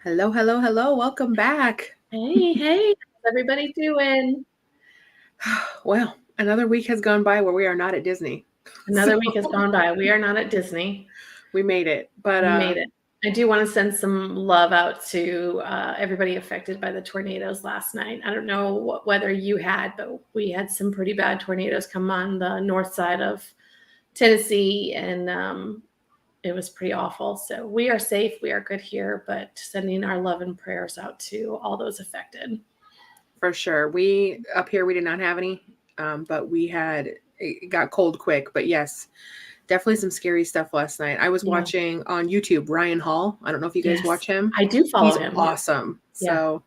Hello, hello, hello. Welcome back. Hey, how's everybody doing? Well, another week has gone by where we are not at Disney. Another week has gone by. We are not at Disney. We made it, but We made it. I do want to send some love out to everybody affected by the tornadoes last night. I don't know what weather you had, but we had some pretty bad tornadoes come on the north side of Tennessee, and it was pretty awful. So we are safe. We are good here, but sending our love and prayers out to all those affected. For sure. We up here, we did not have any, but it got cold quick. But yes, definitely some scary stuff last night. I was watching on YouTube Ryan Hall. I don't know if you guys watch him. I do follow him. He's awesome. Yeah. So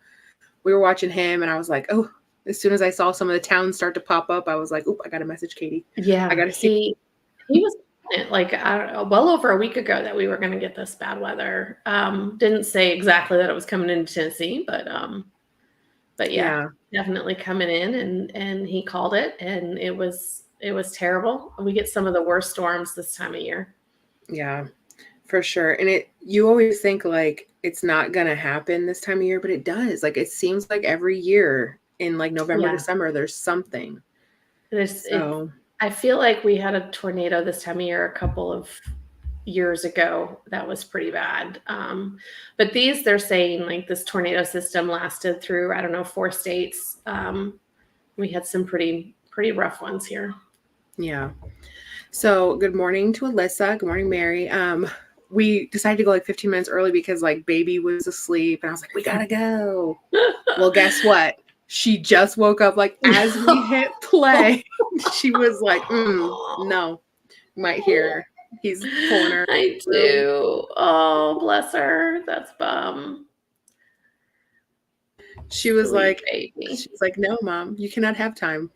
we were watching him, and I was like, oh, as soon as I saw some of the towns start to pop up, I was like, oh, I got to message Katie. Yeah. I got to see. He was like, I don't know, well over a week ago that we were going to get this bad weather. Didn't say exactly that it was coming into Tennessee, but yeah, definitely coming in, and he called it, and it was terrible. We get some of the worst storms this time of year. Yeah, for sure. And you always think like it's not going to happen this time of year, but it does. Like it seems like every year in like November, December, there's something. I feel like we had a tornado this time of year a couple of years ago that was pretty bad. But they're saying like this tornado system lasted through, I don't know, 4 states. We had some pretty rough ones here. Yeah. So good morning to Alyssa. Good morning, Mary. We decided to go like 15 minutes early because like baby was asleep, and I was like, we gotta go. Well, guess what? She just woke up like as we hit play. She was like, no, you might hear he's pulling her. I do. Oh, bless her. That's bum. She was like, she's like, no, Mom, you cannot have time.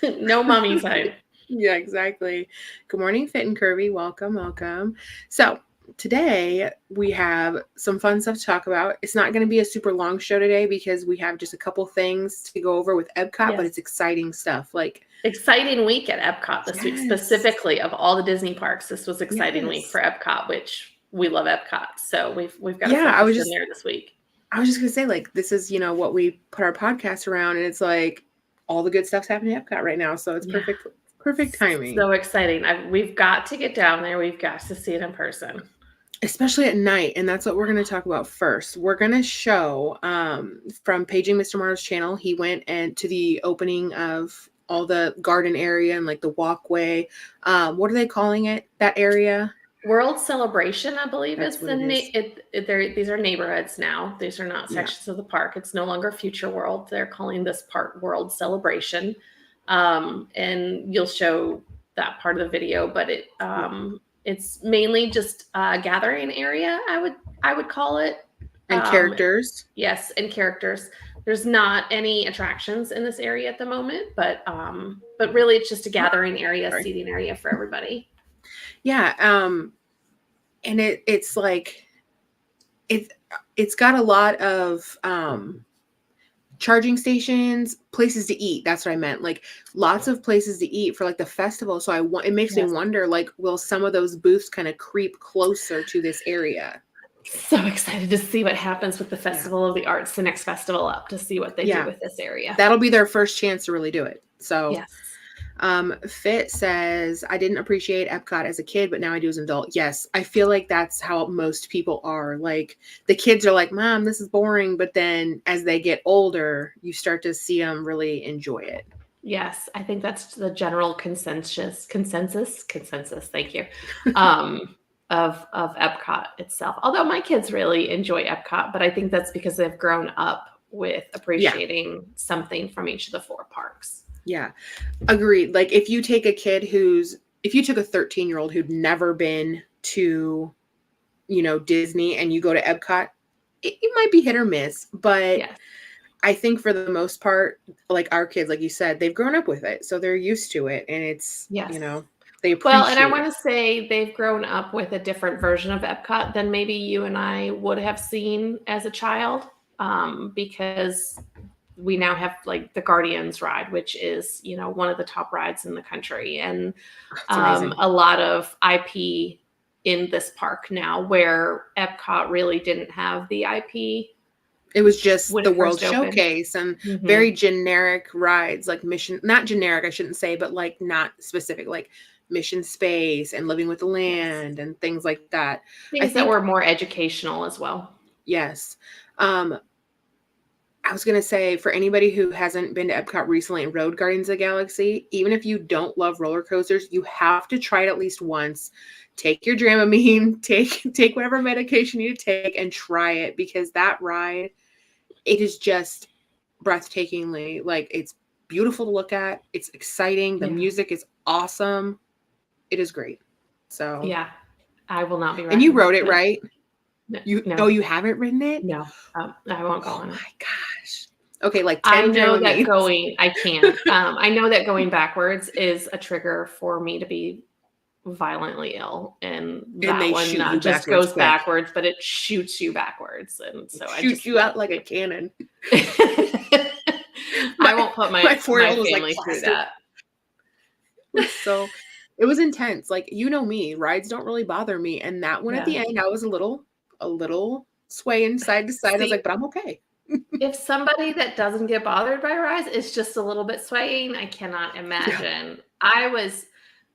No mommy time. Yeah, exactly. Good morning, Fit and Curvy. Welcome, welcome. So today we have some fun stuff to talk about. It's not going to be a super long show today because we have just a couple things to go over with Epcot, but it's exciting stuff. Like exciting week at Epcot this week, specifically of all the Disney parks. This was exciting week for Epcot, which we love Epcot. So we've got in there this week. I was just going to say, like, this is, what we put our podcast around, and it's like all the good stuff's happening at Epcot right now. So it's perfect timing. So exciting. We've got to get down there. We've got to see it in person. Especially at night, and that's what we're going to talk about first. We're going to show from Paging Mr. Marlowe's channel. He went to the opening of all the garden area and like the walkway. What are they calling it? That area? World Celebration, I believe, is the name. These are neighborhoods now. These are not sections of the park. It's no longer Future World. They're calling this part World Celebration, and you'll show that part of the video. But it's mainly just a gathering area, I would call it. And characters. Yes, and characters. There's not any attractions in this area at the moment, but really it's just a gathering area, seating area for everybody. Yeah, and it's like it's got a lot of charging stations, places to eat. That's what I meant. Like lots of places to eat for like the festival. So it makes me wonder, like, will some of those booths kind of creep closer to this area? So excited to see what happens with the Festival of the Arts, the next festival up, to see what they do with this area. That'll be their first chance to really do it. So Fit says, I didn't appreciate Epcot as a kid, but now I do as an adult. Yes, I feel like that's how most people are. Like the kids are like, Mom, this is boring. But then as they get older, you start to see them really enjoy it. Yes, I think that's the general consensus. Thank you. Of Epcot itself. Although my kids really enjoy Epcot, but I think that's because they've grown up with appreciating something from each of the 4 parks. Yeah, agreed. Like if you if you took a 13-year-old who'd never been to, Disney and you go to Epcot, it might be hit or miss, but Yes. I think for the most part, like our kids, like you said, they've grown up with it. So they're used to it. And it's, Yes. they Well, and I appreciate want it. to say they've grown up with a different version of Epcot than maybe you and I would have seen as a child, because we now have like the Guardians ride, which is, one of the top rides in the country, and It's amazing. a lot of IP in this park now, where Epcot really didn't have the IP. It was just When the it World first opened. Showcase and Mhm. very generic rides, like not generic, I shouldn't say, but like not specific, like Mission Space and Living with the Land and things like that. Things that were more educational as well. Yes. I was going to say, for anybody who hasn't been to Epcot recently and rode Guardians of the Galaxy, even if you don't love roller coasters, you have to try it at least once. Take your Dramamine, take whatever medication you take and try it, because that ride, it is just breathtakingly, like, it's beautiful to look at. It's exciting. The music is awesome. It is great. So yeah, I will not be riding. And you rode it, right? No. You haven't ridden it? No, I won't go on it. Oh my gosh. Okay, like 10 I know that Dramamines. I can't. I know that going backwards is a trigger for me to be violently ill, and that they one shoot not you just backwards goes quick. backwards, but it shoots you backwards, and so I Shoots you out like a cannon. I won't put my 4-year-old was family like through that. So it was intense. Like, me, rides don't really bother me. And that one at the end, I was a little swaying side to side. I was like, but I'm okay. If somebody that doesn't get bothered by rides is just a little bit swaying, I cannot imagine. Yeah.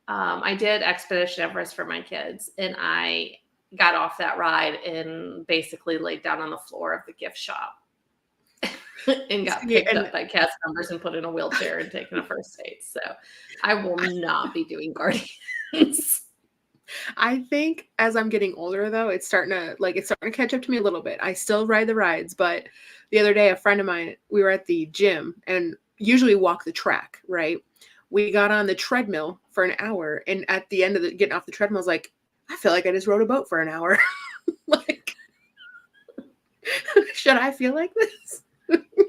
I did Expedition Everest for my kids, and I got off that ride and basically laid down on the floor of the gift shop and got picked up by cast members and put in a wheelchair and taken a first aid. So I will not be doing Guardians. I think as I'm getting older, though, it's starting to catch up to me a little bit. I still ride the rides, but the other day, a friend of mine, we were at the gym and usually walk the track, right? We got on the treadmill for an hour, and at the end of getting off the treadmill, I was like, I feel like I just rode a boat for an hour. Like, should I feel like this?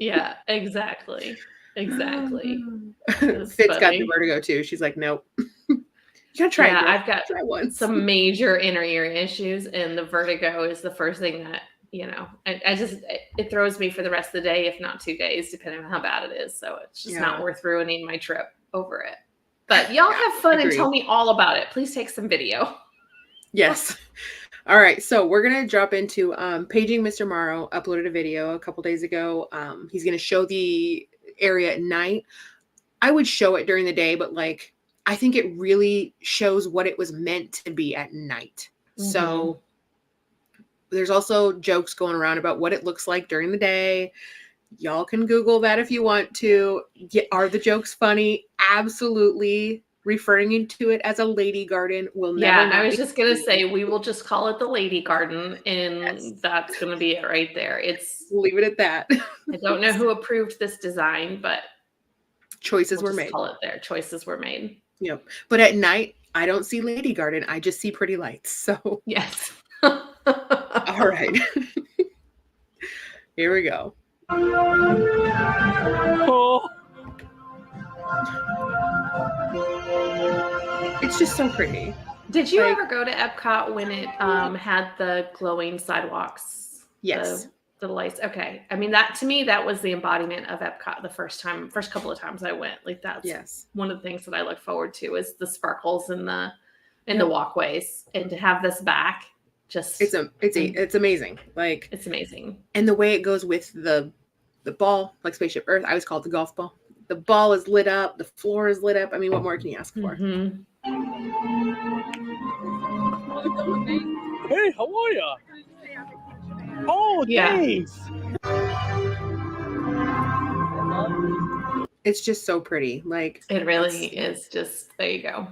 Yeah, exactly. Fitz got the vertigo too. She's like, nope. You gotta try it. I've got some major inner ear issues, and the vertigo is the first thing that, it throws me for the rest of the day, if not 2 days, depending on how bad it is. So it's just not worth ruining my trip over it. But y'all have fun and tell me all about it. Please take some video. Yes. All right. So we're going to drop into Paging Mr. Morrow uploaded a video a couple days ago. He's going to show the area at night. I would show it during the day, but I think it really shows what it was meant to be at night. Mm-hmm. So there's also jokes going around about what it looks like during the day. Y'all can Google that if you want to. Are the jokes funny? Absolutely. Referring to it as a lady garden will never. Yeah, I was just going to say, we will just call it the lady garden, and that's going to be it right there. We'll leave it at that. I don't know who approved this design, but choices were made. Call it there. Choices were made. Yep. But at night, I don't see lady garden. I just see pretty lights. So yes. All right. Here we go. Oh. It's just so pretty. Did you ever go to Epcot when it had the glowing sidewalks? Yes. The lights. Okay. I mean, that to me, that was the embodiment of Epcot the first couple of times I went. That's one of the things that I look forward to is the sparkles in the walkways, and to have this back. It's amazing. It's amazing. And the way it goes with the ball, like Spaceship Earth, I always call it the golf ball. The ball is lit up. The floor is lit up. I mean, what more can you ask for? Mm-hmm. Hey, how are ya? Oh, thanks. It's just so pretty. It really is. Just there you go.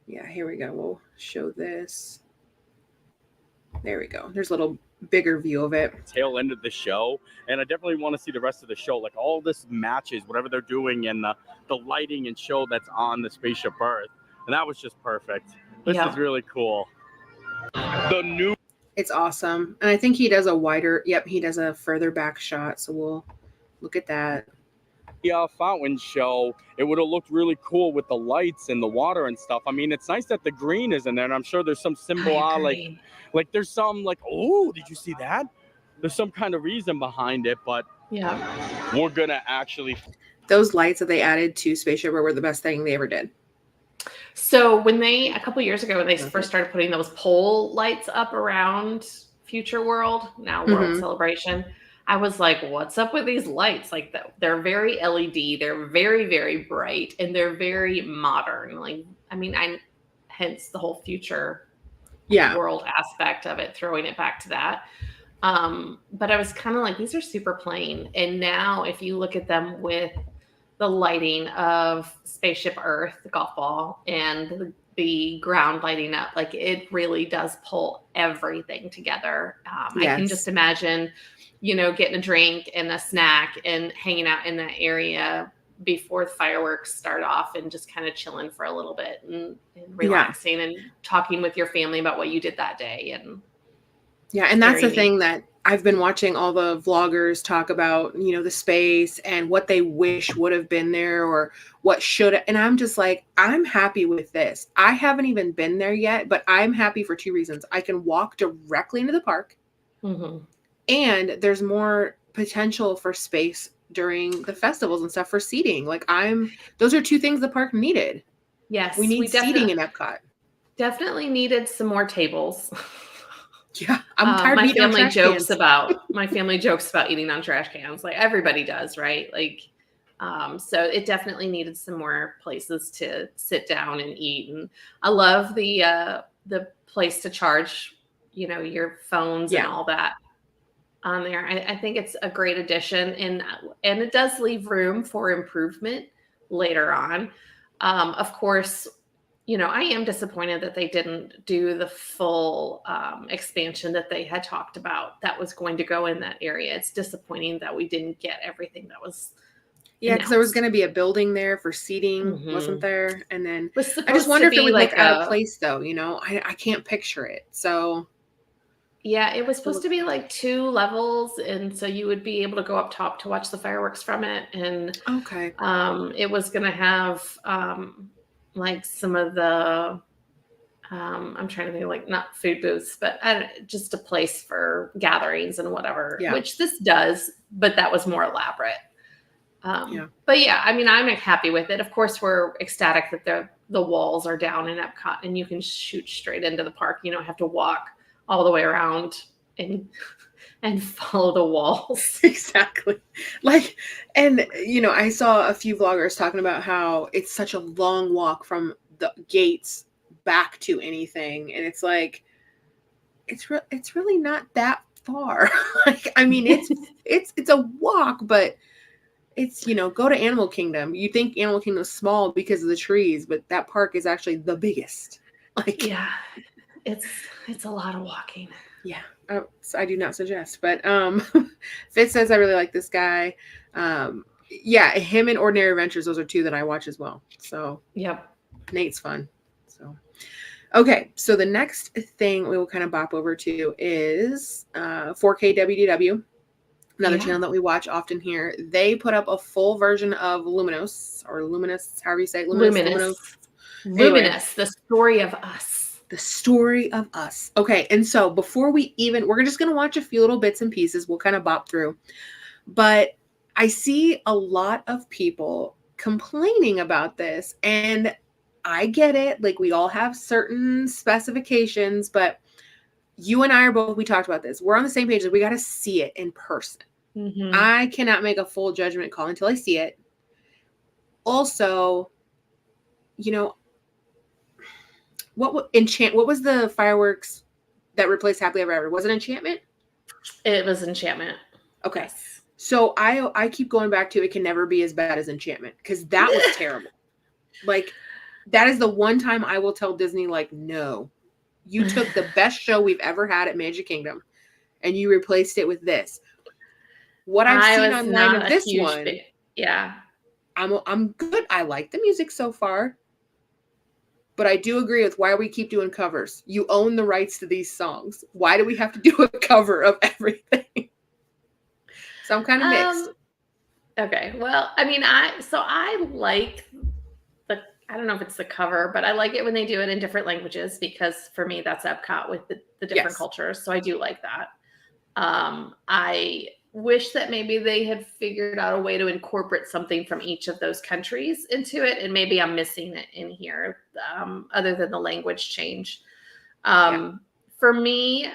Yeah, here we go. We'll show this. There we go. There's a little bigger view of it. Tail end of the show, and I definitely want to see the rest of the show. All this matches, whatever they're doing, and the lighting and show that's on the Spaceship Earth. and that was just perfect. This Yeah. is really cool. The new It's awesome. And I think he does a wider, he does a further back shot. So we'll look at that. fountain show, it would have looked really cool with the lights and the water and stuff. I mean, it's nice that the green is in there, and I'm sure there's some symbolic, like there's some like, oh, did you see that? There's some kind of reason behind it, but Yeah. we're gonna actually. Those lights that they added to Spaceship were the best thing they ever did. So when they, a couple years ago, when they first started putting those pole lights up around Future World, now World Celebration, I was like, what's up with these lights? Like, they're very LED, they're very, very bright, and they're very modern. Like, I mean, hence the whole Future World aspect of it, throwing it back to that. But I was kind of like, these are super plain. And now if you look at them with the lighting of Spaceship Earth, the golf ball, and the ground lighting up, like it really does pull everything together. I can just imagine, getting a drink and a snack and hanging out in that area before the fireworks start off and just kind of chilling for a little bit and relaxing and talking with your family about what you did that day. And that's the thing that I've been watching all the vloggers talk about, the space and what they wish would have been there or what should. And I'm just like, I'm happy with this. I haven't even been there yet, but I'm happy for two reasons. I can walk directly into the park, and there's more potential for space during the festivals and stuff for seating. Like those are two things the park needed. Yes. We need seating in Epcot. Definitely needed some more tables. Yeah, I'm tired. My family jokes about eating on trash cans, like everybody does, right? Like, so it definitely needed some more places to sit down and eat. And I love the place to charge, your phones and all that on there. I think it's a great addition, and it does leave room for improvement later on. Of course. I am disappointed that they didn't do the full expansion that they had talked about that was going to go in that area. It's disappointing that we didn't get everything that was because there was going to be a building there for seating, wasn't there? And then I just wonder if it would look out of place, though. I can't picture it. So yeah, it was supposed to be like 2 levels, and so you would be able to go up top to watch the fireworks from it. And it was going to have like some of the, I'm trying to think, like not food booths, but just a place for gatherings and whatever, which this does, but that was more elaborate. But yeah, I mean, I'm happy with it. Of course, we're ecstatic that the walls are down in Epcot and you can shoot straight into the park. You don't have to walk all the way around and follow the walls. Exactly. Like, and I saw a few vloggers talking about how it's such a long walk from the gates back to anything. And it's like, it's really not that far. Like, I mean, it's a walk, but it's, go to Animal Kingdom. You think Animal Kingdom is small because of the trees, but that park is actually the biggest. Like, yeah, it's a lot of walking. Yeah. So I do not suggest, but Fitz says I really like this guy. Him and Ordinary Adventures, those are two that I watch as well. So Nate's fun. So okay, so the next thing we will kind of bop over to is 4K WDW, another channel that we watch often here. They put up a full version of Luminous, however you say it. Luminous, the story of us. The story of us. Okay, and so before we're just going to watch a few little bits and pieces. We'll kind of bop through. But I see a lot of people complaining about this, and I get it. Like, we all have certain specifications, but you and I we talked about this. We're on the same page. We got to see it in person. I cannot make a full judgment call until I see it. Also, what was the fireworks that replaced Happily Ever After? Was it Enchantment? It was Enchantment. Okay. Yes. So I keep going back to it can never be as bad as Enchantment because that was terrible. Like, that is the one time I will tell Disney, like, no, you took the best show we've ever had at Magic Kingdom and you replaced it with this. What I've seen online of this one, I'm good. I like the music so far. But I do agree with why we keep doing covers. You own the rights to these songs. Why do we have to do a cover of everything? So I'm kind of mixed. Okay. Well, I mean, I like I don't know if it's the cover, but I like it when they do it in different languages because for me, that's Epcot with the different cultures. So I do like that. I wish that maybe they had figured out a way to incorporate something from each of those countries into it. And maybe I'm missing it in here, other than the language change. For me,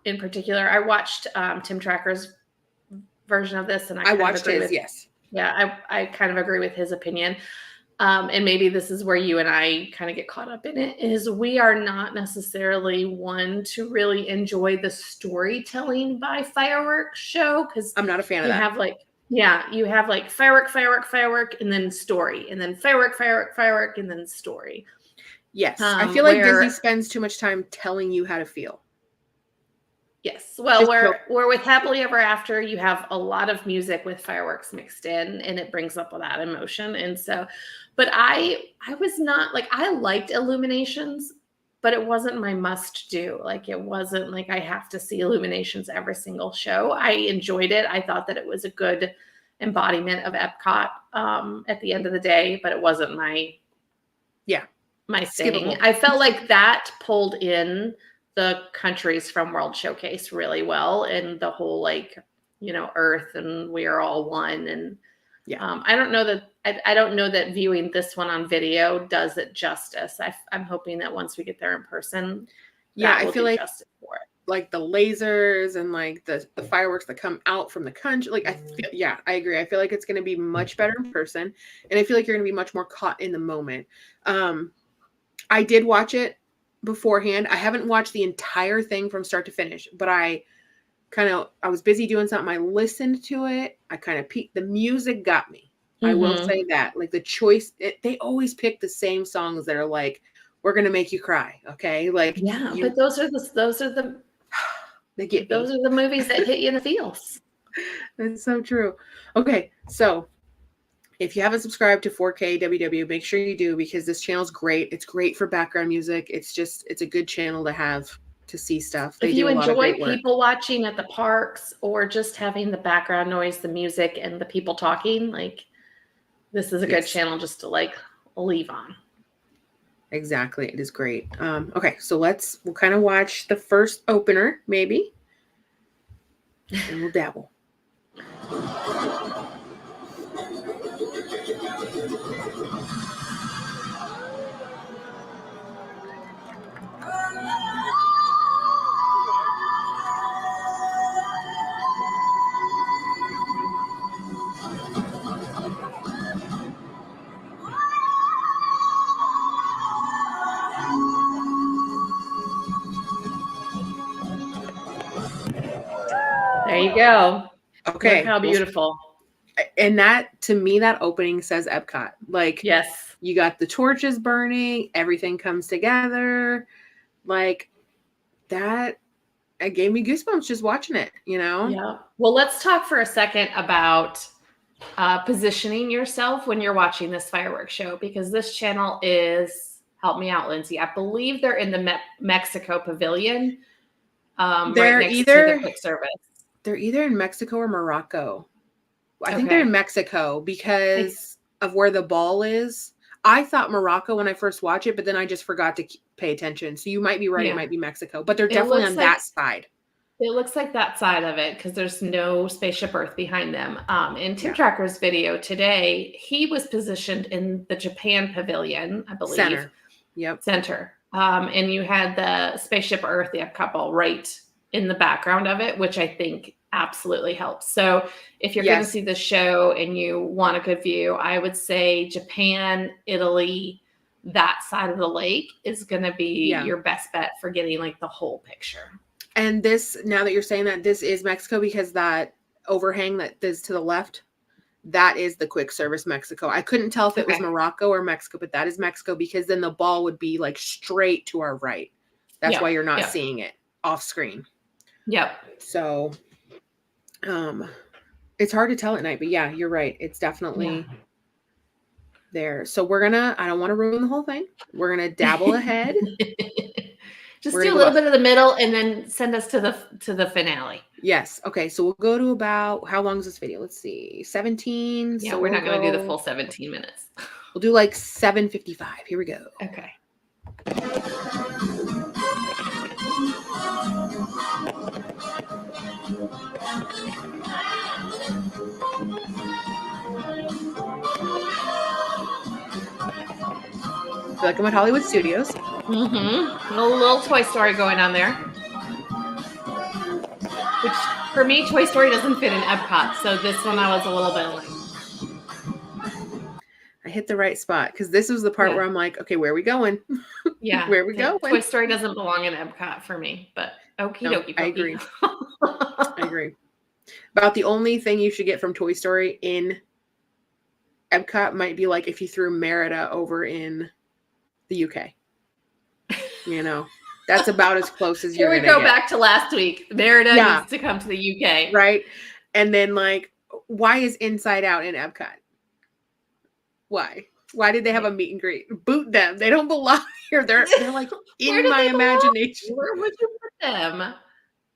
in particular, I watched Tim Tracker's version of this, and I watched his, yes. Yeah, I kind of agree with his opinion. And maybe this is where you and I kind of get caught up in it, is we are not necessarily one to really enjoy the storytelling by fireworks show, because I'm not a fan of that. You have like firework, and then story, and then firework, and then story. Yes, I feel like Disney spends too much time telling you how to feel. Yes. Well, where with Happily Ever After, you have a lot of music with fireworks mixed in, and it brings up that emotion. And so, but I was not like, I liked Illuminations, but it wasn't my must do. Like, it wasn't like I have to see Illuminations every single show. I enjoyed it. I thought that it was a good embodiment of Epcot at the end of the day, but it wasn't my thing. I felt like that pulled in the countries from World Showcase really well, and the whole, like, Earth and we are all one. And I don't know that viewing this one on video does it justice. I'm hoping that once we get there in person, I feel like justice for it. Like the lasers and like the fireworks that come out from the country. Like I agree. I feel like it's going to be much better in person, and I feel like you're going to be much more caught in the moment. I did watch it beforehand. I haven't watched the entire thing from start to finish, but I was busy doing something. I listened to it. I kind of peeked. The music got me. Mm-hmm. I will say that. Like the choice, they always pick the same songs that are like, we're gonna make you cry. Okay, like but those are the they get those are the movies that hit you in the feels. That's so true. Okay, so if you haven't subscribed to 4K WW, make sure you do, because this channel is great. It's great for background music. It's a good channel to have to see stuff. If you enjoy people watching at the parks or just having the background noise, the music, and the people talking, like, this is a good channel just to like leave on. Exactly. It is great. Okay, so we'll kind of watch the first opener, maybe, and we'll dabble. There you go. Okay. Look how beautiful. And that, to me, that opening says Epcot. Like, yes, you got the torches burning, everything comes together. Like, that, it gave me goosebumps just watching it, Yeah. Well, let's talk for a second about positioning yourself when you're watching this fireworks show, because this channel is, help me out, Lindsay, I believe they're in the Mexico pavilion. They're right next to the quick service. They're either in Mexico or Morocco. I think they're in Mexico because of where the ball is. I thought Morocco when I first watched it, but then I just forgot to pay attention. So you might be right. Yeah. It might be Mexico, but they're definitely on that side. It looks like that side of it because there's no Spaceship Earth behind them. In Tim Tracker's video today, he was positioned in the Japan pavilion, I believe. Center. Yep. Center. And you had the Spaceship Earth, the Epcot ball, right in the background of it, which I think absolutely helps. So if you're going to see the show and you want a good view, I would say Japan, Italy, that side of the lake is going to be your best bet for getting like the whole picture. And this, now that you're saying that, this is Mexico because that overhang that is to the left, that is the quick service Mexico. I couldn't tell if it was Morocco or Mexico, but that is Mexico because then the ball would be like straight to our right. That's why you're not seeing it off screen. Yep. So it's hard to tell at night, but yeah, you're right. It's definitely there. So we're gonna, I don't want to ruin the whole thing. We're gonna dabble ahead. Just We're do a gonna little go bit of the middle and then send us to the finale. Yes. Okay. So we'll go to about, how long is this video? Let's see. 17. Yeah, So we're we'll not going to do the go- full 17 minutes. We'll do like 7:55. Here we go. Okay. I feel like I'm at Hollywood Studios. Mm-hmm. A little Toy Story going on there. Which, for me, Toy Story doesn't fit in Epcot, so this one I was a little bit like... I hit the right spot because this was the part Yeah. where I'm like, okay, where are we going? Yeah. Where are we going? Toy Story doesn't belong in Epcot for me, but okie No, dokie. I agree. I agree. About the only thing you should get from Toy Story in Epcot might be like if you threw Merida over in the UK. You know, that's about as close as Here you're we gonna go get. back to last week. Merida Yeah. needs to come to the UK. Right? And then like, why is Inside Out in Epcot? Why? Why did they have a meet and greet? Boot them. They don't belong here. They're like Where in do my they belong? imagination. Where would you put them?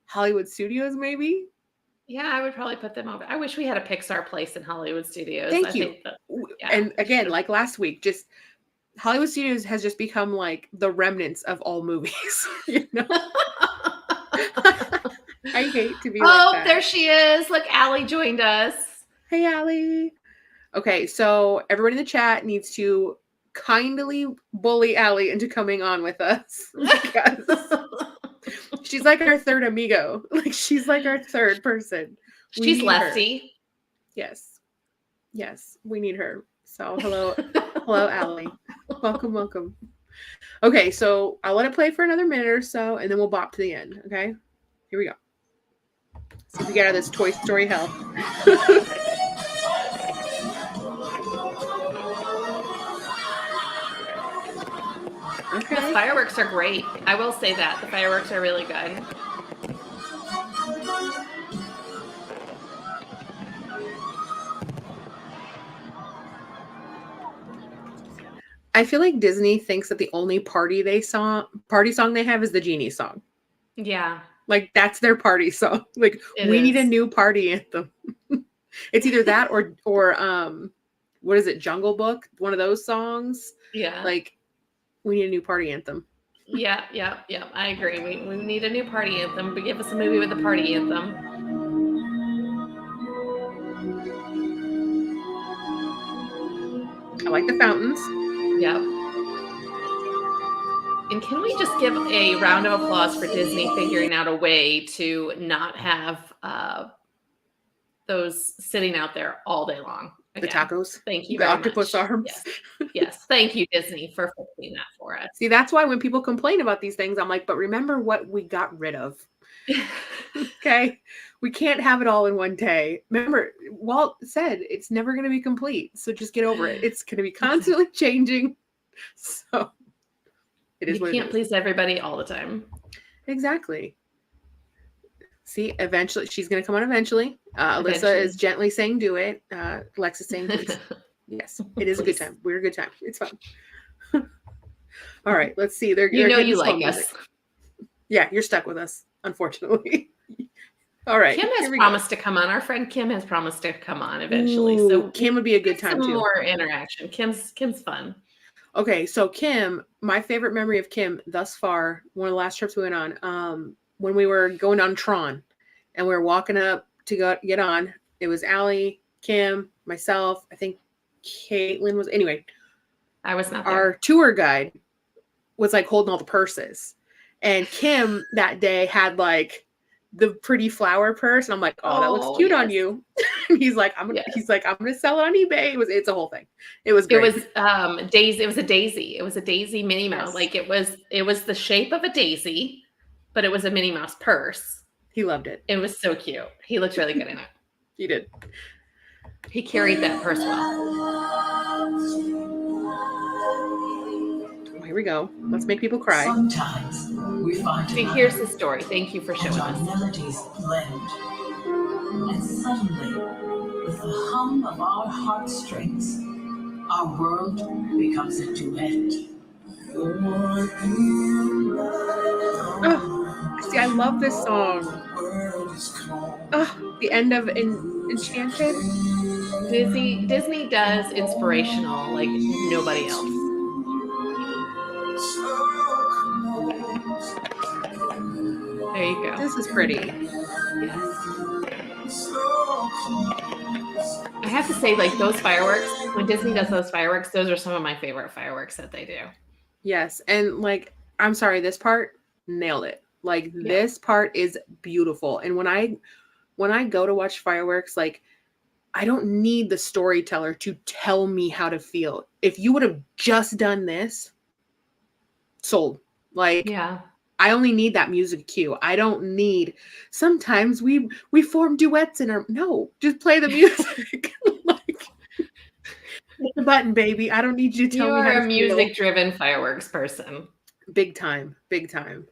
Hollywood Studios, maybe? Yeah, I would probably put them over. I wish we had a Pixar place in Hollywood Studios. Thank I you. think that, yeah, And we again, should've- like last week, just Hollywood Studios has just become like the remnants of all movies. You know? I hate to be like that. There she is. Look, Allie joined us. Hey, Allie. Okay, so everyone in the chat needs to kindly bully Allie into coming on with us because she's like our third amigo. Like she's like our third person. We She's need Lefty. her. Yes. Yes, we need her. So hello, Allie. Welcome. Okay, so I'll let it play for another minute or so, and then we'll bop to the end. Okay, here we go. See if we get out of this Toy Story hell. Okay. The fireworks are great. I will say that. The fireworks are really good. I feel like Disney thinks that the only party song they have is the Genie song. Yeah. Like that's their party song. Like we need a new party anthem. It's either that or what is it? Jungle Book, one of those songs. Yeah. Like we need a new party anthem. Yeah. I agree. We need a new party anthem, but give us a movie with a party anthem. I like the fountains. Yep. And can we just give a round of applause for Disney figuring out a way to not have those sitting out there all day long? Again, the tacos. Thank you The very octopus much. arms. Yes. Thank you, Disney, for fixing that for us. See, that's why when people complain about these things, I'm like, but remember what we got rid of. Okay. We can't have it all in one day. Remember, Walt said it's never going to be complete. So just get over it. It's going to be constantly changing. So it is You what can't it is. please everybody all the time. Exactly. See, eventually, she's going to come on eventually. Alyssa Eventually. is gently saying, do it. Alexa's saying, please. Yes, it is a good Please. time. We're a good time. It's fun. All right, let's see. They're You know getting you this like phone us. music. Yeah, you're stuck with us, unfortunately. All right. Kim has here we promised to come on. Our friend Kim has promised to come on eventually. Ooh, So Kim would be a good get time some too. more interaction. Kim's fun. Okay, so Kim, my favorite memory of Kim thus far, one of the last trips we went on, when we were going on Tron and we were walking up to get on, it was Allie, Kim, myself, I think Caitlin was, anyway, I was not there. our tour guide was like holding all the purses. And Kim that day had like the pretty flower purse. And I'm like, oh, that looks cute on yes. you. And he's like, I'm gonna sell it on eBay. It's a whole thing. It was great. It was Daisy. It was a daisy. It was a Daisy Minnie Mouse. Yes. Like it was the shape of a daisy, but it was a Minnie Mouse purse. He loved it. It was so cute. He looked really good in it. He did. He carried that purse well. Well, here we go. Let's make people cry. Sometimes we find See, another, here's the story. Thank you for and showing our us. melodies blend. And suddenly, with the hum of our heartstrings, Our world becomes a duet. Oh, see, I love this song. Oh, the end of Enchanted. Disney does inspirational like nobody else. There you go. This is pretty. Yes. I have to say, like those fireworks, when Disney does those fireworks, those are some of my favorite fireworks that they do. Yes, and like I'm sorry, this part nailed it. Like this part is beautiful. And when I go to watch fireworks, like I don't need the storyteller to tell me how to feel. If you would have just done this, sold. Like Yeah. I only need that music cue. I don't need. Sometimes we form duets in our. No, just play the music. Like hit the button, baby. I don't need you to tell You me how are to a music-driven fireworks person. feel. Big time, big time.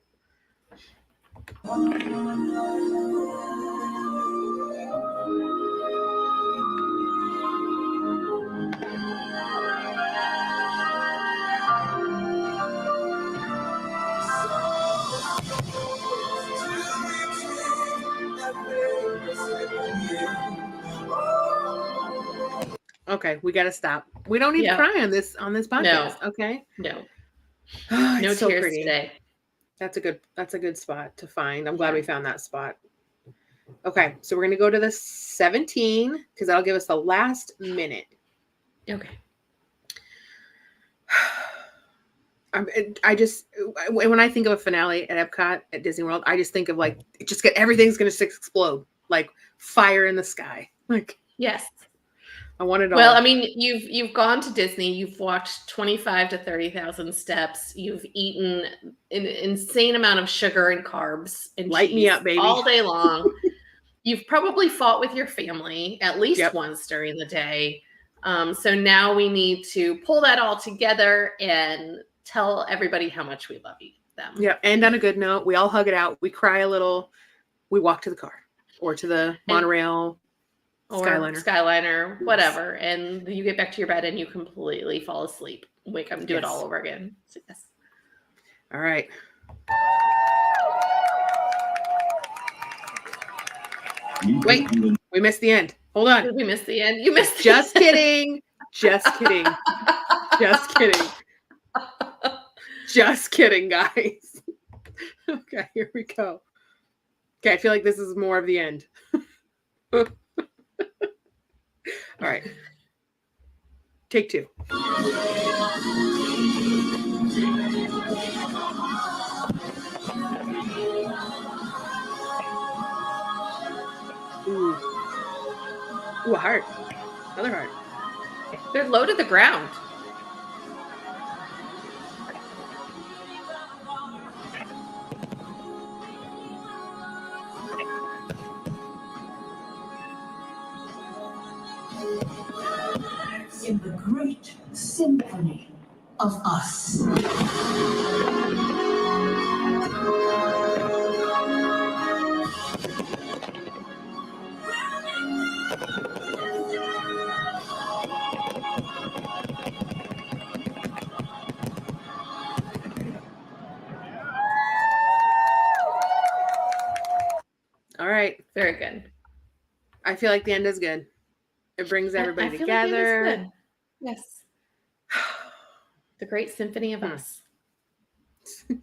Okay, we gotta stop. We don't need to cry on this podcast. Okay. No. Oh, No it's so tears pretty. today. That's a good spot to find. I'm glad we found that spot. Okay, so we're gonna go to the 17 because that'll give us the last minute. Okay. I just when I think of a finale at Epcot at Disney World, I just think of like everything's gonna explode, like fire in the sky. Like yes. I want it all. Well, I mean, you've gone to Disney, you've watched 25 to 30,000 steps, you've eaten an insane amount of sugar and carbs and Light cheese me up, baby. all day long. You've probably fought with your family at least once during the day. So now we need to pull that all together and tell everybody how much we love them. Yeah, and on a good note, we all hug it out. We cry a little. We walk to the car or to the monorail. Or Skyliner, whatever, and you get back to your bed and you completely fall asleep. Wake up and do it all over again. So, yes. All right. Wait, we missed the end. Hold on. Did we miss the end? You missed. Just kidding. Just kidding. Just kidding. Just kidding, guys. Okay, here we go. Okay, I feel like this is more of the end. All right. Take two. Ooh. Ooh, a heart. Another heart. They're low to the ground. In the great symphony of us. All right. Very good. I feel like the end is good. It brings everybody I feel together. Like it is good. Yes. The great symphony of us. I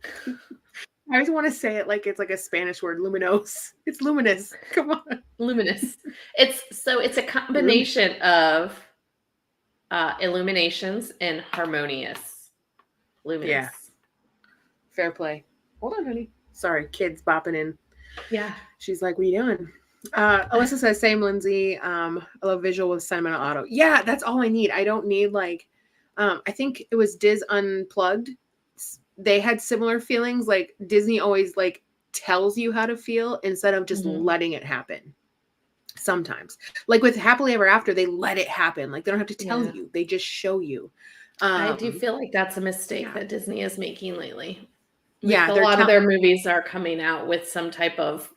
always want to say it like it's like a Spanish word, luminos. It's luminous. Come on. Luminous. It's a combination of illuminations and harmonious. Luminous. Yeah. Fair play. Hold on, honey. Sorry, kids bopping in. Yeah. She's like, what are you doing? Alyssa says, same, Lindsay. I love visual with sentimental auto. Yeah, that's all I need. I don't need like, I think it was Diz Unplugged. They had similar feelings. Like Disney always like tells you how to feel instead of just letting it happen. Sometimes, like with Happily Ever After, they let it happen. Like they don't have to tell you; they just show you. I do feel like that's a mistake that Disney is making lately. Yeah, a lot of their movies are coming out with some type of,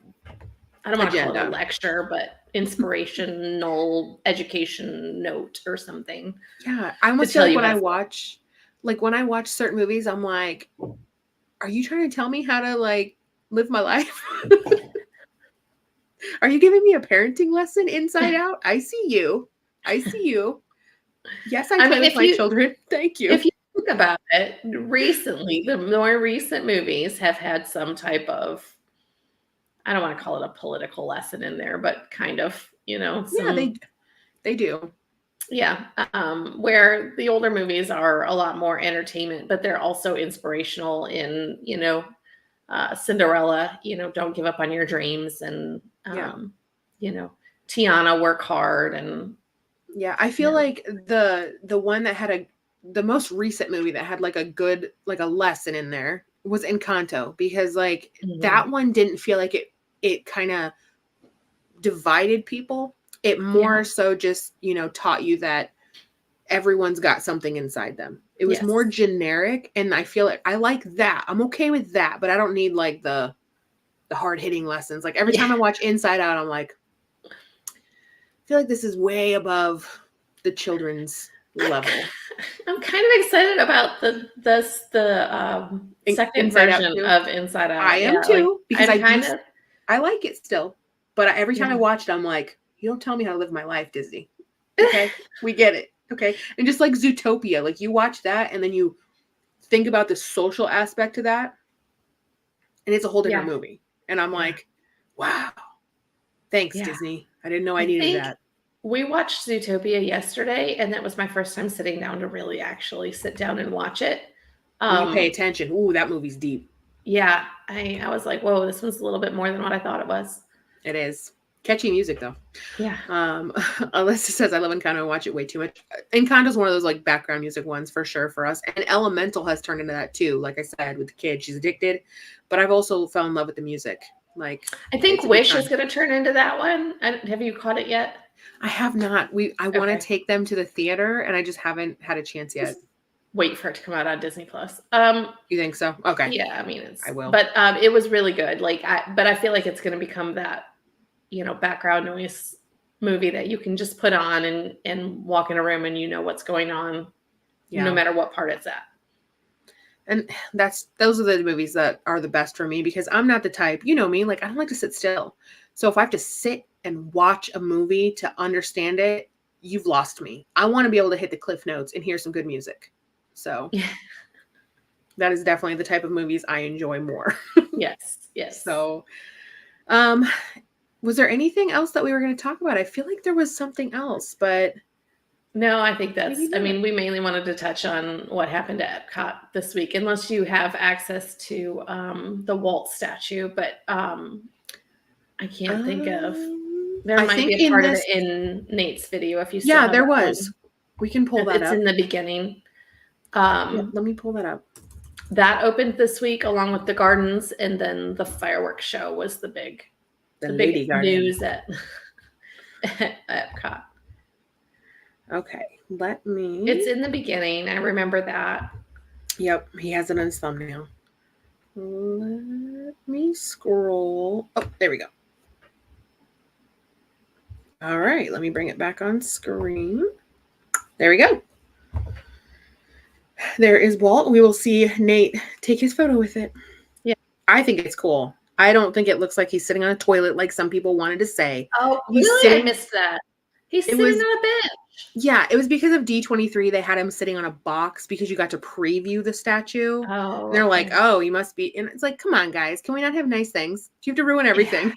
I don't want to call it a lecture, but inspirational education note or something. Yeah, I almost tell feel like you when how I to- watch certain movies, I'm like, are you trying to tell me how to like live my life? Are you giving me a parenting lesson inside out? I see you. I see you. Yes, I play with my children. Thank you. If you think about it, recently, the more recent movies have had some type of, I don't want to call it a political lesson in there, but kind of, Yeah, they do. Yeah, where the older movies are a lot more entertainment, but they're also inspirational in, Cinderella, don't give up on your dreams, and, Tiana, work hard, and Yeah, I feel like the one that had the most recent movie that had like a good like a lesson in there was Encanto, because like that one didn't feel like it kind of divided people. It more so just, taught you that everyone's got something inside them. It was more generic, and I feel like I like that. I'm okay with that, but I don't need like the hard-hitting lessons. Like every time I watch Inside Out, I'm like, I feel like this is way above the children's level. I'm kind of excited about the second version of Inside Out. I am too, because I like it still. But every time I watch it, I'm like, you don't tell me how to live my life, Disney. Okay, we get it. Okay, and just like Zootopia, like you watch that and then you think about the social aspect to that, and it's a whole different movie. And I'm like, wow, thanks, Disney. I didn't know I needed that. We watched Zootopia yesterday, and that was my first time sitting down to really actually sit down and watch it. You pay attention. Ooh, that movie's deep. Yeah, I was like, whoa, this one's a little bit more than what I thought it was. It is. Catchy music, though. Yeah. Alyssa says, I love Encanto. I watch it way too much. Encanto's one of those like background music ones for sure for us. And Elemental has turned into that too. Like I said, with the kid, she's addicted. But I've also fell in love with the music. Like I think Wish is going to turn into that one. Have you caught it yet? I have not. I want to take them to the theater, and I just haven't had a chance yet. Just wait for it to come out on Disney Plus. You think so? Okay. Yeah, I mean, I will. But it was really good. But I feel like it's going to become that, background noise movie that you can just put on and walk in a room and you know what's going on, no matter what part it's at. And those are the movies that are the best for me, because I'm not the type, you know me, like I don't like to sit still. So if I have to sit and watch a movie to understand it, you've lost me. I want to be able to hit the cliff notes and hear some good music. So that is definitely the type of movies I enjoy more. Yes. So, was there anything else that we were going to talk about? I feel like there was something else, but no, I think we mainly wanted to touch on what happened at Epcot this week, unless you have access to the Walt statue, but I can't think of. There might be a part of it in Nate's video if you still have there was. We can pull that up. It's in the beginning. Let me pull that up. That opened this week along with the gardens, and then the fireworks show was the big news at Epcot. Okay, It's in the beginning. I remember that. Yep, he has it on his thumbnail. Let me scroll. Oh, there we go. All right, let me bring it back on screen. There we go. There is Walt. We will see Nate take his photo with it. Yeah. I think it's cool. I don't think it looks like he's sitting on a toilet like some people wanted to say. Oh, really? I missed that. He's sitting on a bench. Yeah, it was because of D23. They had him sitting on a box because you got to preview the statue. Oh. And they're like, oh, you must be. And it's like, come on, guys. Can we not have nice things? Do you have to ruin everything?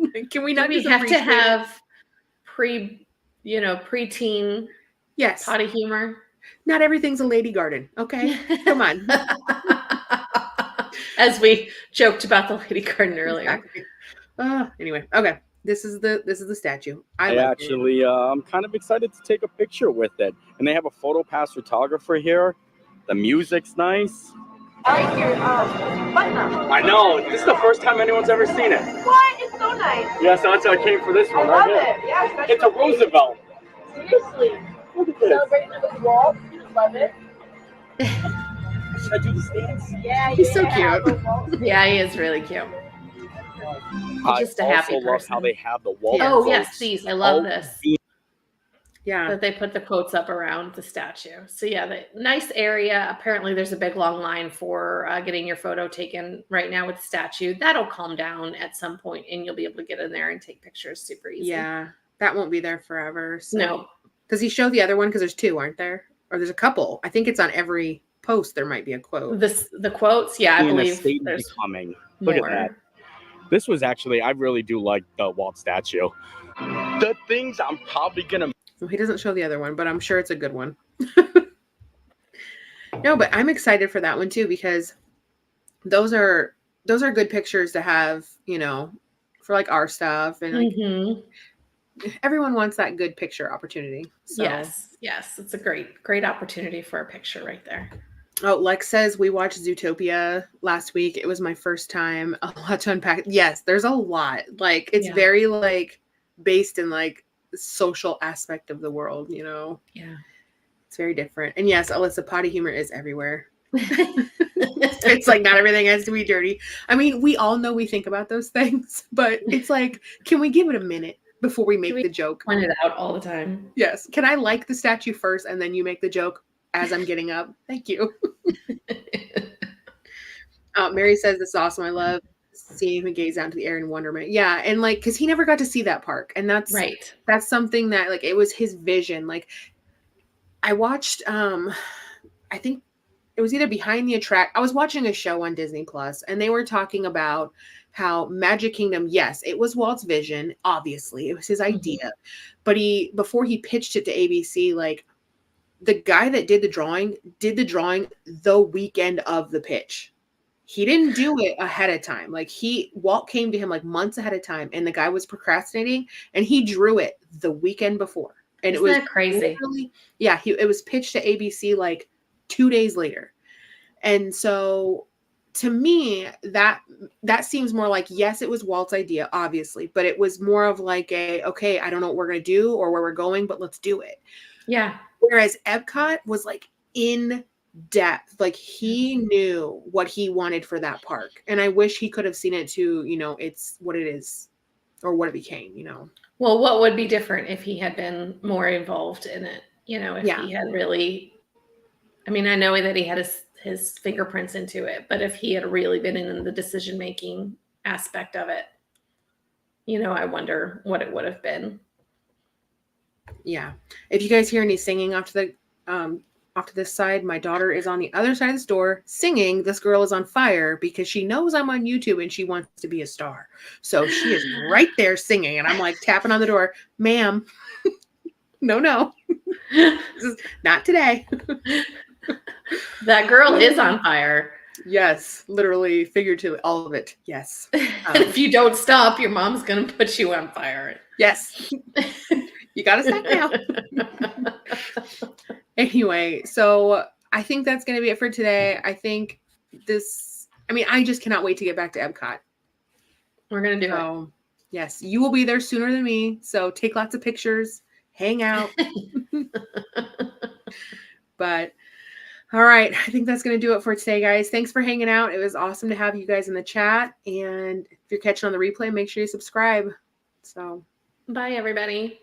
Yeah. Can we not have to have preteen potty humor? Not everything's a lady garden. Okay. Come on. As we joked about the lady garden earlier. Exactly. Anyway. Okay. This is the statue. I'm kind of excited to take a picture with it. And they have a photo pass photographer here. The music's nice. I like your button up. I know. This is the first time anyone's ever seen it. What? It's so nice. Yeah, so that's why I came for this one. I love it. Yeah, it's a Roosevelt. Seriously. Look at this. Celebrating it with Walt. Love it. Should I do the stance? Yeah. He's so cute. Yeah, he is really cute. I Just a happy also love how person. they have the wall. Yeah. Oh, quotes yes, these. I love all this. being Yeah. That they put the quotes up around the statue. So yeah, the nice area. Apparently, there's a big long line for getting your photo taken right now with the statue. That'll calm down at some point, and you'll be able to get in there and take pictures super easy. Yeah. That won't be there forever. So. No. Does he show the other one? Because there's two, aren't there? Or there's a couple. I think it's on every post. There might be a quote. The quotes, yeah, I in a believe state of there's becoming. more. Look at that. This was actually, I really do like the Walt statue. The things I'm probably gonna. Well, he doesn't show the other one, but I'm sure it's a good one. No, but I'm excited for that one too, because those are good pictures to have, you know, for like our stuff, and like everyone wants that good picture opportunity. So. Yes, it's a great opportunity for a picture right there. Oh, Lex says we watched Zootopia last week. It was my first time. A lot to unpack. Yes, there's a lot. Like it's very like based in like the social aspect of the world, you know. Yeah. It's very different. And yes, Alyssa, potty humor is everywhere. It's like not everything has to be dirty. I mean, we all know we think about those things, but it's like, can we give it a minute before we make the joke? Point it out all the time. Yes. Can I like the statue first and then you make the joke as I'm getting up? Thank you. Mary says, this is awesome. I love seeing him gaze out into the air in wonderment. Yeah. And like, cause he never got to see that park. And that's right. That's something that like, it was his vision. Like I watched, I think it was either Behind the Attract. I was watching a show on Disney Plus and they were talking about how Magic Kingdom, yes, it was Walt's vision. Obviously it was his idea, but before he pitched it to ABC, like, the guy that did the drawing the weekend of the pitch. He didn't do it ahead of time. Like Walt came to him like months ahead of time and the guy was procrastinating and he drew it the weekend before. And Isn't it was that crazy. Yeah. It was pitched to ABC like 2 days later. And so to me, that seems more like, yes, it was Walt's idea, obviously, but it was more of like okay, I don't know what we're going to do or where we're going, but let's do it. Yeah. Whereas Epcot was like in depth, like he knew what he wanted for that park. And I wish he could have seen it to, you know, it's what it is or what it became, you know. Well, what would be different if he had been more involved in it? You know, if he had really, I mean, I know that he had his fingerprints into it, but if he had really been in the decision-making aspect of it, you know, I wonder what it would have been. Yeah. If you guys hear any singing off to this side, my daughter is on the other side of the store singing This Girl Is on Fire because she knows I'm on YouTube and she wants to be a star. So she is right there singing and I'm like tapping on the door, ma'am, no, this is not today. That girl is on fire. Yes, literally, figuratively, all of it. Yes. And if you don't stop, your mom's going to put you on fire. Yes. You got to stop now. Anyway, so I think that's going to be it for today. I think I just cannot wait to get back to Epcot. We're going to do it. Yes, you will be there sooner than me. So take lots of pictures, hang out. But all right, I think that's going to do it for today, guys. Thanks for hanging out. It was awesome to have you guys in the chat. And if you're catching on the replay, make sure you subscribe. So bye, everybody.